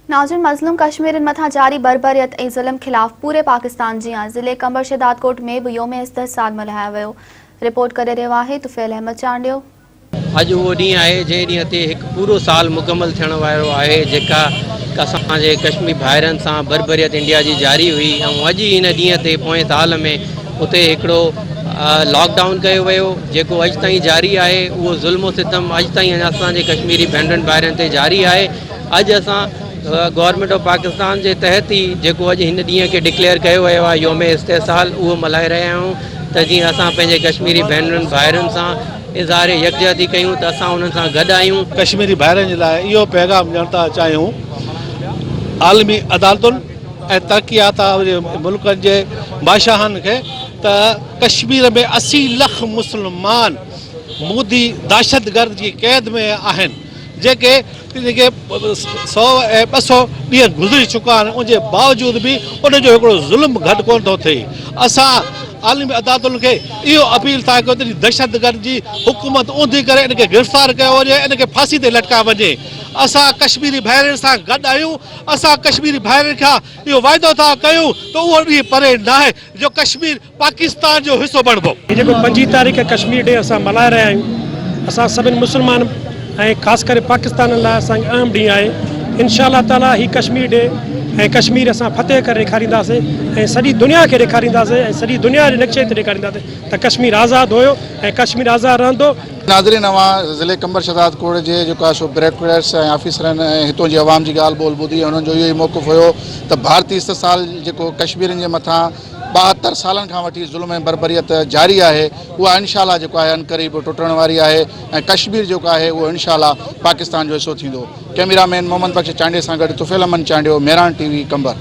नाज़रीन, मज़लूम कश्मीरन मथा जारी बरबरियत ऐं ज़ुल्म खिलाफ़ पूरे पाकिस्तान जी ज़िले कंबर शहदादकोट में भी योम इस्तिहसाद मल्हायो वियो। रिपोर्ट करे रहियो आहे तुफ़ैल अहमद चांडियो। अॼु उहो ॾींहुं आहे जंहिं ॾींहं ते हिकु पूरो साल मुकमल थियण वारो आहे जेका असांजे कश्मीर भाइरनि सां बरबरियत इंडिया जी जारी हुई ऐं अॼु हिन ॾींहं ते पोएं साल में उते हिकिड़ो लॉकडाउन कयो वियो जेको अॼु ताईं जारी आहे। उहो ज़ुल्म सितम अॼु ताईं अञा असांजे कश्मीरी भेनरुनि भाइरनि ते जारी आहे। अॼु असां गवर्नमेंट ऑफ पाकिस्तान के तहत ही जेको अॼु हिन ॾींहं खे डिक्लेयर कयो वियो आहे योम इस्तिहसाल उहो मल्हाए रहिया आहियूं त जीअं असां पंहिंजे कश्मीरी भेनरुनि भाइरुनि सां इज़हार यकजहती कयूं त असां उन्हनि सां गॾु आहियूं। कश्मीरी भाइरनि जे लाइ इहो पैगाम ॾियण था चाहियूं आलमी अदालतुनि ऐं तरक़ियात मुल्कनि जे बादशाहनि खे त कश्मीर में 80 लख मुस्लमान मोदी दहशतगर्द की कैद में आहिनि जेके 100 ऐं 200 ॾींहं गुज़री चुका आहिनि। उनजे बावजूद भी उनजो हिकिड़ो ज़ुल्म घटि कोन थो थिए। असां आलमी अदालतुनि खे इहो अपील था कयूं त दहशतगर्द जी हुकूमत ऊंधी करे इनखे गिरफ़्तार कयो वञे, इनखे फांसी ते लटकायो वञे। असां कश्मीरी भाइरनि सां गॾु आहियूं। असां कश्मीरी भाइरनि खां इहो वाइदो था कयूं त उहो ॾींहुं परे न आहे जो कश्मीर पाकिस्तान जो हिसो बणिबो। जेको 5 तारीख़ कश्मीर डे असां मल्हाए रहिया आहियूं। असां सभिनी मुस्लमान ऐं ख़ासि करे पाकिस्तान लाइ असांखे अहम ॾींहुं आहे। इंशाअल्लाह ताला ही कश्मीर डे ऐं कश्मीर असां फतेह करे ॾेखारींदासीं ऐं सॼी दुनिया खे ॾेखारींदासीं ऐं सॼी दुनिया जे नक्शे ते ॾेखारींदासीं त कश्मीर आज़ादु हुयो ऐं कश्मीर आज़ादु रहंदो। नाज़रीन, ज़िले कंबर शहदादकोट जे जेको सो ब्यूरोक्रेट्स ऐं ऑफिसरनि ऐं हितों जी आवाम जी ॻाल्हि ॿोल ॿुधी उन्हनि जो इहो ई मौक़िफ़ हुयो त भारतीय इस्तिहसाल जेको कश्मीरनि जे मथां 72 सालनि खां वठी ज़ुल्म ऐं बरबरियत जारी आहे उहा इंशाअल्लाह जेको आहे अनक़रीब टुटण वारी आहे ऐं कश्मीर जेको आहे उहो इंशाअल्लाह पाकिस्तान जो हिसो थींदो। कैमरामैन मोहम्मद बख्श चांडिया सां गॾु तुफ़ैल अहमद चांडियो, मेहरान टीवी कंबर।